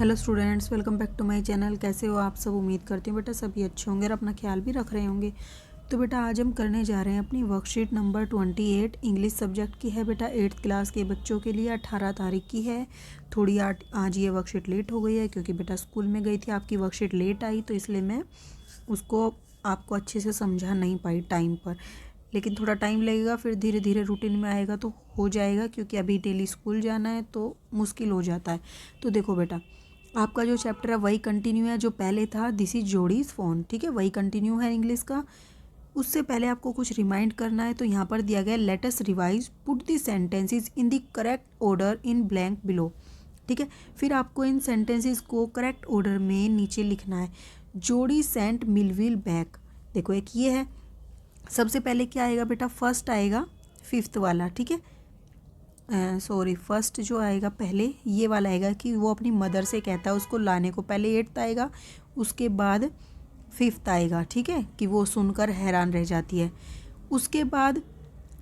Hello students, welcome back to my channel. कैसे हो आप सब? उम्मीद करती हूँ बेटा सभी अच्छे होंगे और अपना ख्याल भी रख रहे होंगे। तो बेटा आज हम करने जा रहे हैं अपनी वर्कशीट नंबर 28 इंग्लिश सब्जेक्ट की है बेटा 8th क्लास के बच्चों के लिए। 18 तारीख की है। थोड़ी आज ये वर्कशीट लेट हो गई है क्योंकि बेटा स्कूल में गई थी, आपकी वर्कशीट लेट आई तो इसलिए मैं उसको आपको अच्छे से समझा नहीं पाई टाइम पर। लेकिन थोड़ा टाइम लगेगा, फिर धीरे धीरे रूटीन में आएगा तो हो जाएगा, क्योंकि अभी डेली स्कूल जाना है तो मुश्किल हो जाता है। तो देखो बेटा, आपका जो चैप्टर है वही कंटिन्यू है जो पहले था। दिस इज जोड़ीज फोन, ठीक है, वही कंटिन्यू है इंग्लिश का। उससे पहले आपको कुछ रिमाइंड करना है, तो यहाँ पर दिया गया let us revise, put the sentences in the correct order in blank below. ठीक है, फिर आपको इन सेंटेंसेस को करेक्ट ऑर्डर में नीचे लिखना है। जोड़ी सेंट मिलविल बैक, देखो एक ये है। सबसे पहले क्या आएगा बेटा? फर्स्ट आएगा 5th वाला, ठीक है। सॉरी, फर्स्ट जो आएगा पहले ये वाला आएगा कि वो अपनी मदर से कहता है उसको लाने को। पहले 8th आएगा, उसके बाद 5th आएगा, ठीक है, कि वो सुनकर हैरान रह जाती है। उसके बाद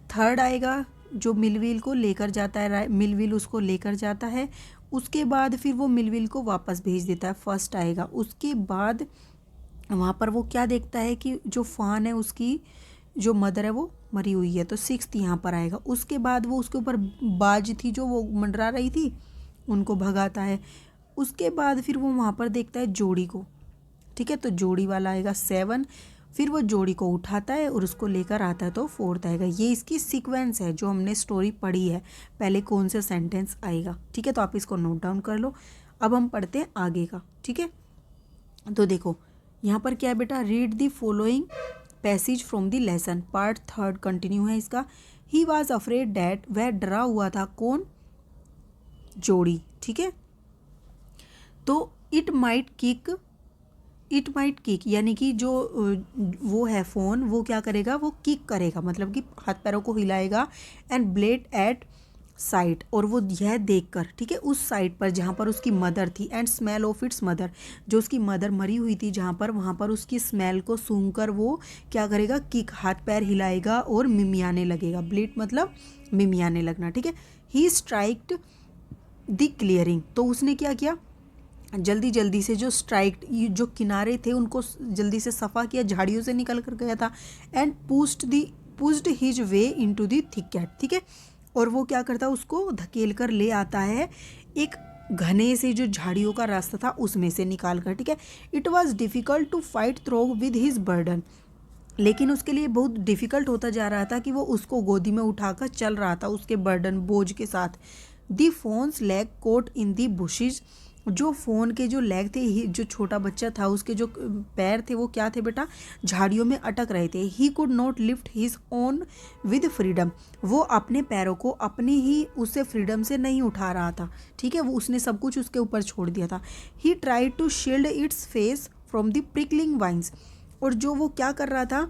3rd आएगा जो मिलविल को लेकर जाता है, मिलविल उसको लेकर जाता है। उसके बाद फिर वो मिलविल को वापस भेज देता है, फर्स्ट आएगा। उसके बाद वहाँ पर वो क्या देखता है कि जो फान है उसकी जो मदर है वो मरी हुई है, तो 6th यहाँ पर आएगा। उसके बाद वो उसके ऊपर बाज थी जो वो मंडरा रही थी, उनको भगाता है। उसके बाद फिर वो वहाँ पर देखता है जोड़ी को, ठीक है, तो जोड़ी वाला आएगा 7। फिर वो जोड़ी को उठाता है और उसको लेकर आता है, तो 4th आएगा। ये इसकी सीक्वेंस है जो हमने स्टोरी पढ़ी है, पहले कौन सा सेंटेंस आएगा, ठीक है। तो आप इसको नोट डाउन कर लो। अब हम पढ़ते हैं आगे का, ठीक है। तो देखो यहाँ पर क्या है बेटा? Read the following passage from the lesson, part 3rd continue है इसका। ही वॉज अफ्रेड डैट, वह डरा हुआ था। कौन? जोड़ी, ठीक है। तो इट माइट किक यानी कि जो वो है फोन, वो क्या करेगा? वो किक करेगा, मतलब कि हाथ पैरों को हिलाएगा। एंड ब्लेड एट साइट, और वो यह देखकर, ठीक है, उस साइट पर जहाँ पर उसकी मदर थी। And smell of its mother, जो उसकी मदर मरी हुई थी जहाँ पर, वहाँ पर उसकी स्मेल को सूंघकर वो क्या करेगा? किक, हाथ पैर हिलाएगा और मिमियाने लगेगा। ब्लेड मतलब मिमियाने लगना, ठीक है। ही स्ट्राइक्ड द क्लियरिंग, तो उसने क्या किया? जल्दी जल्दी से जो स्ट्राइक, जो किनारे थे उनको जल्दी से सफ़ा किया, झाड़ियों से निकल कर गया था। And pushed his way into the thicket, ठीक है। और वो क्या करता है? उसको धकेल कर ले आता है एक घने से जो झाड़ियों का रास्ता था उसमें से निकाल कर, ठीक है। It was difficult to fight through with his burden, लेकिन उसके लिए बहुत डिफ़िकल्ट होता जा रहा था कि वो उसको गोदी में उठाकर चल रहा था उसके बर्डन, बोझ के साथ। दी फोन्स लेग कोट इन दी बुशिज, जो फ़ोन के जो लेग थे, जो छोटा बच्चा था उसके जो पैर थे वो क्या थे बेटा? झाड़ियों में अटक रहे थे। He could not lift his own with freedom, वो अपने पैरों को अपनी ही उससे फ्रीडम से नहीं उठा रहा था, ठीक है। वो उसने सब कुछ उसके ऊपर छोड़ दिया था। He tried to shield its face from the prickling vines, और जो वो क्या कर रहा था?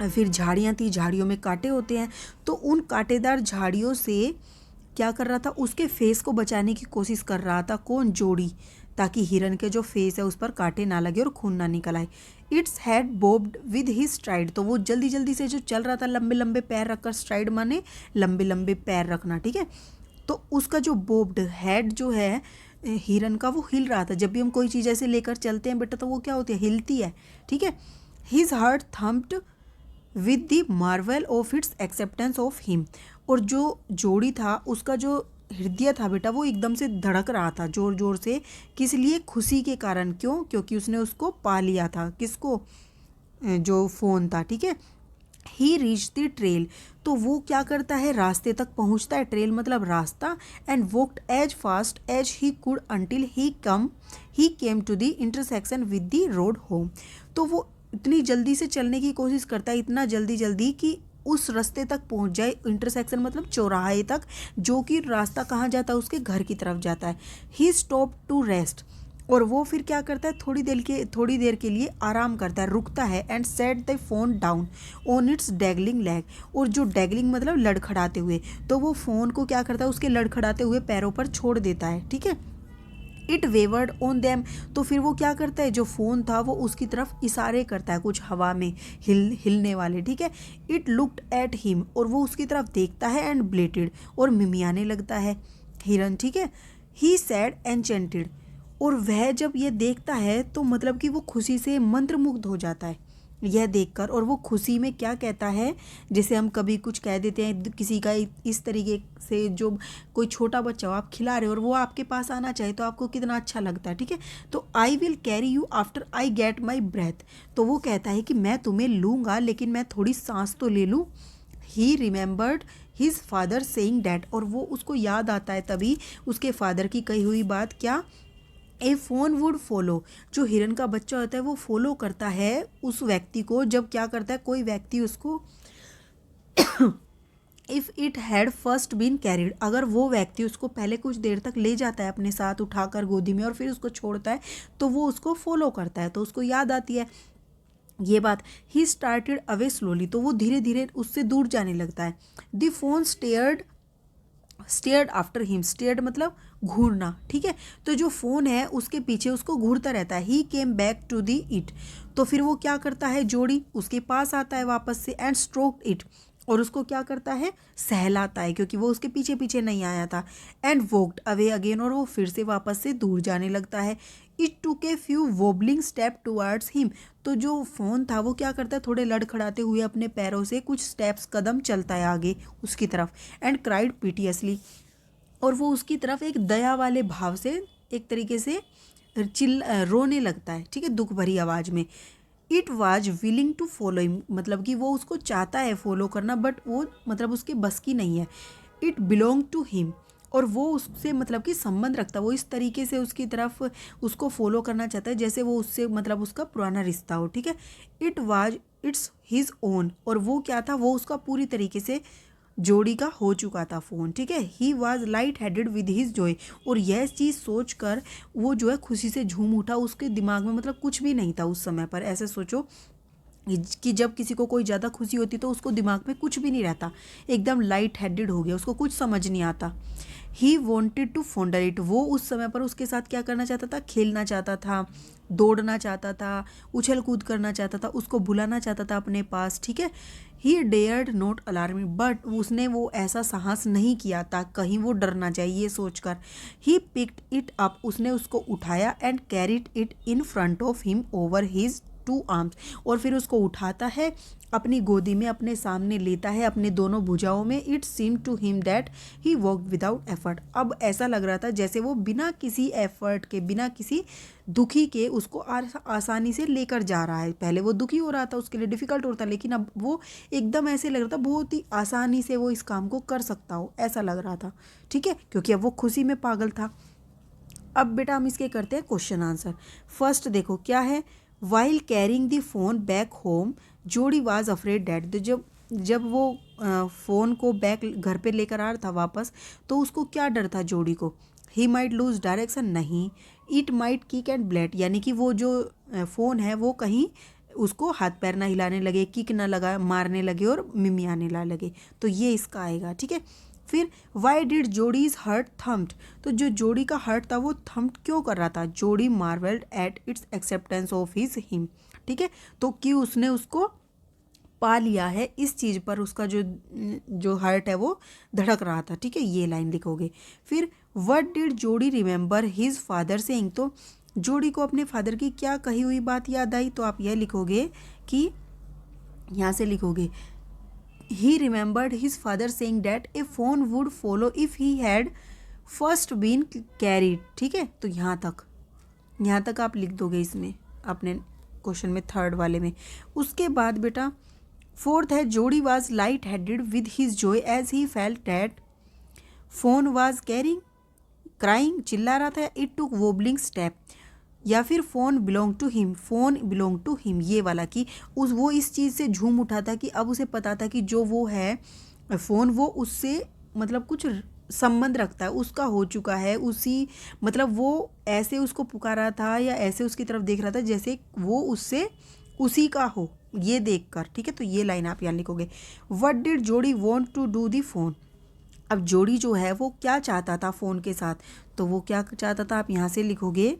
फिर झाड़ियाँ थी, झाड़ियों में कांटे होते हैं, तो उन कांटेदार झाड़ियों से क्या कर रहा था? उसके फेस को बचाने की कोशिश कर रहा था। कौन? जोड़ी, ताकि हिरन के जो फेस है उस पर कांटे ना लगे और खून ना निकल आए। Its head bobbed with his stride, तो वो जल्दी जल्दी से जो चल रहा था, लंबे लंबे पैर रखकर, स्ट्राइड माने लंबे लंबे पैर रखना, ठीक है। तो उसका जो बोब्ड हेड जो है हिरन का, वो हिल रहा था। जब भी हम कोई चीज़ ऐसे लेकर चलते हैं बेटा तो वो क्या होती है? हिलती है, ठीक है। His heart thumped with the marvel of its acceptance of him, और जो जोड़ी था उसका जो हृदय था बेटा वो एकदम से धड़क रहा था जोर जोर से। किस लिए? खुशी के कारण। क्यों? क्योंकि उसने उसको पा लिया था। किसको? जो फ़ोन था, ठीक है। ही रीच द ट्रेल, तो वो क्या करता है? रास्ते तक पहुंचता है। ट्रेल मतलब रास्ता। And walked as fast as he could until he came to the intersection with the road home, तो वो इतनी जल्दी से चलने की कोशिश करता है, इतना जल्दी जल्दी कि उस रास्ते तक पहुंच जाए। इंटरसेक्शन मतलब चौराहे तक, जो कि रास्ता कहाँ जाता है? उसके घर की तरफ जाता है। ही स्टॉप टू रेस्ट, और वो फिर क्या करता है? थोड़ी देर के लिए आराम करता है, रुकता है। And set the phone down on its dangling leg, और जो डैगलिंग मतलब लड़खड़ाते हुए, तो वो फ़ोन को क्या करता है? उसके लड़खड़ाते हुए पैरों पर छोड़ देता है, ठीक है। इट वेवर्ड ऑन देम, तो फिर वो क्या करता है? जो फ़ोन था वो उसकी तरफ इशारे करता है, कुछ हवा में हिलने वाले, ठीक है। इट लुक्ड एट हिम, और वो उसकी तरफ देखता है। एंड ब्लेटेड, और मिमियाने लगता है हिरन, ठीक है। ही सैड एनचेंटेड, और वह जब ये देखता है तो मतलब कि वो खुशी से मंत्रमुग्ध हो जाता है यह देखकर, और वो खुशी में क्या कहता है, जैसे हम कभी कुछ कह देते हैं किसी का इस तरीके से, जो कोई छोटा बच्चा हो आप खिला रहे हो और वो आपके पास आना चाहे तो आपको कितना अच्छा लगता है, ठीक है। तो I will carry you after I get my breath, तो वो कहता है कि मैं तुम्हें लूँगा लेकिन मैं थोड़ी सांस तो ले लूँ। ही remembered his father saying that, और वो उसको याद आता है तभी उसके फादर की कही हुई बात, क्या, ए फोन वुड फॉलो, जो हिरन का बच्चा होता है वो फॉलो करता है उस व्यक्ति को, जब क्या करता है कोई व्यक्ति उसको if it had first been carried, अगर वो व्यक्ति उसको पहले कुछ देर तक ले जाता है अपने साथ उठाकर गोदी में और फिर उसको छोड़ता है तो वो उसको फॉलो करता है, तो उसको याद आती है ये बात। ही स्टार्टेड अवे स्लोली, तो वो धीरे धीरे उससे दूर जाने लगता है। The phone stared after him, stared मतलब घूरना, ठीक है। तो जो फ़ोन है उसके पीछे उसको घूरता रहता है। He came back to the it, तो फिर वो क्या करता है, जोड़ी उसके पास आता है वापस से, एंड स्ट्रोक्ड इट, और उसको क्या करता है, सहलाता है, क्योंकि वो उसके पीछे पीछे नहीं आया था। एंड वॉकड अवे अगेन, और वो फिर से वापस से दूर जाने लगता है। It took a few wobbling step towards him, तो जो फ़ोन था वो क्या करता है, थोड़े लड़खड़ाते हुए अपने पैरों से कुछ स्टेप्स कदम चलता है आगे उसकी तरफ। एंड क्राइड पिटियसली, और वो उसकी तरफ एक दया वाले भाव से एक तरीके से रोने लगता है, ठीक है, दुख भरी आवाज़ में। It was willing to follow him, मतलब कि वो उसको चाहता है फॉलो करना बट वो मतलब उसके बस की नहीं है। इट बिलोंग टू हिम, और वो उससे मतलब कि संबंध रखता है, वो इस तरीके से उसकी तरफ उसको फॉलो करना चाहता है जैसे वो उससे मतलब उसका पुराना रिश्ता हो, ठीक है। It was it's his own, और वो क्या था, वो उसका पूरी तरीके से जोड़ी का हो चुका था फ़ोन, ठीक है। He was light headed with his Joy, और यह चीज़ सोच कर वो जो है खुशी से झूम उठा, उसके दिमाग में मतलब कुछ भी नहीं था उस समय पर। ऐसे सोचो कि जब किसी को कोई ज़्यादा खुशी होती तो उसको दिमाग में कुछ भी नहीं रहता, एकदम लाइट हेडेड हो गया, उसको कुछ समझ नहीं आता। He wanted to fondle it, वो उस समय पर उसके साथ क्या करना चाहता था, खेलना चाहता था, दौड़ना चाहता था, उछल कूद करना चाहता था, उसको बुलाना चाहता था अपने पास, ठीक है। ही डेयर्ड नॉट अलार्म, बट उसने वो ऐसा साहस नहीं किया था कहीं वो डर ना जाए ये सोचकर। ही पिक्ड इट अप, उसने उसको उठाया, and carried it in front of him over his two arms, और फिर उसको उठाता है अपनी गोदी में, अपने सामने लेता है अपने दोनों भुजाओं में। It seem to him that he walked without effort, अब ऐसा लग रहा था जैसे वो बिना किसी एफर्ट के, बिना किसी दुखी के उसको आसानी से लेकर जा रहा है। पहले वो दुखी हो रहा था, उसके लिए डिफ़िकल्ट होता, लेकिन अब वो एकदम ऐसे लग रहा था बहुत ही आसानी से वो इस काम को कर सकता हो, ऐसा लग रहा था, ठीक है, क्योंकि अब वो खुशी में पागल था। अब बेटा हम इसके करते हैं क्वेश्चन आंसर। फर्स्ट देखो क्या है, while carrying the phone back home जोड़ी वाज अफ्रेड डैट, तो जब वो फ़ोन को बैक घर पे लेकर आ रहा था वापस, तो उसको क्या डर था जोड़ी को, ही माइट लूज डायरेक्शन, नहीं, it might kick and blade, यानी कि वो जो फ़ोन है वो कहीं उसको हाथ पैर ना हिलाने लगे, किक ना लगा मारने लगे और मिमियाने ला लगे, तो ये इसका आएगा, ठीक है। फिर वाई डिड जोड़ीज हर्ट थम्प्ड, तो जो जोड़ी का हर्ट था वो थम्प्ड क्यों कर रहा था, जोड़ी marvelled at its acceptance of his him, ठीक है, तो कि उसने उसको पा लिया है इस चीज़ पर, उसका जो जो हार्ट है वो धड़क रहा था, ठीक है, ये लाइन लिखोगे। फिर व्हाट डिड जोड़ी रिमेंबर हिज फादर सेइंग, तो जोड़ी को अपने फादर की क्या कही हुई बात याद आई, तो आप यह लिखोगे कि यहाँ से लिखोगे he remembered his father saying that a fawn would follow if he had first been carried, ठीक है, तो यहाँ तक आप लिख दोगे इसमें अपने क्वेश्चन में थर्ड वाले में। उसके बाद बेटा फोर्थ है, Jody was light headed with his joy as he felt that fawn was carrying crying, चिल्ला रहा था, इट टुक वोबलिंग स्टेप, या फिर fawn belong to him, fawn belong to him, ये वाला कि वो इस चीज़ से झूम उठा था कि अब उसे पता था कि जो वो है फ़ोन वो उससे मतलब कुछ संबंध रखता है, उसका हो चुका है, उसी मतलब वो ऐसे उसको पुकारा था या ऐसे उसकी तरफ देख रहा था जैसे वो उससे उसी का हो, ये देख कर, ठीक है, तो ये लाइन आप यहाँ लिखोगे। What did Jody want to do the fawn, अब जोड़ी जो है वो क्या चाहता था फ़ोन के साथ, तो वो क्या चाहता था, आप यहाँ से लिखोगे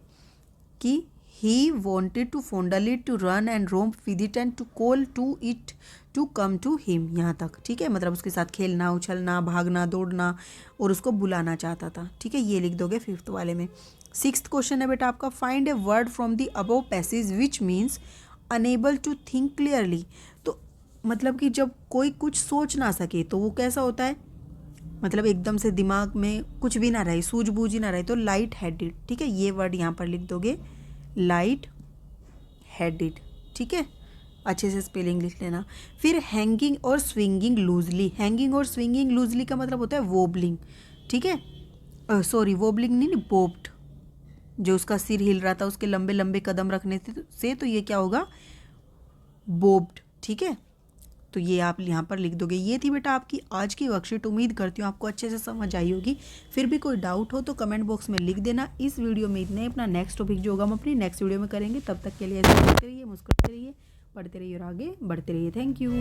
कि he wanted to fondle it, to run and romp with it and to call to it to come to him, यहाँ तक, ठीक है, मतलब उसके साथ खेलना, उछलना, भागना, दौड़ना और उसको बुलाना चाहता था, ठीक है, ये लिख दोगे 5th वाले में। 6th क्वेश्चन है बेटा आपका, find a word from the above passage which means unable to think clearly. तो मतलब कि जब कोई कुछ सोच ना सके तो वो कैसा होता है, मतलब एकदम से दिमाग में कुछ भी ना रहे, सूझबूझ ही ना रहे, तो लाइट हेडेड, ठीक है, ये वर्ड यहाँ पर लिख दोगे, लाइट हेडेड, ठीक है, अच्छे से स्पेलिंग लिख लेना। फिर हैंगिंग और स्विंगिंग लूजली, हैंगिंग और स्विंगिंग लूजली का मतलब होता है वोबलिंग, ठीक है, सॉरी वोबलिंग नहीं, बोब्ड, जो उसका सिर हिल रहा था उसके लंबे लंबे कदम रखने से, तो ये क्या होगा, बोब्ड, ठीक है, तो ये आप यहाँ पर लिख दोगे। ये थी बेटा आपकी आज की वर्कशीट, उम्मीद करती हूँ आपको अच्छे से समझ आई होगी। फिर भी कोई डाउट हो तो कमेंट बॉक्स में लिख देना। इस वीडियो में इतने, अपना नेक्स्ट टॉपिक जो होगा हम अपनी नेक्स्ट वीडियो में करेंगे। तब तक के लिए ऐसे करते रहिए, मुस्कुराते रहिए, पढ़ते रहिए और आगे बढ़ते रहिए। Thank you.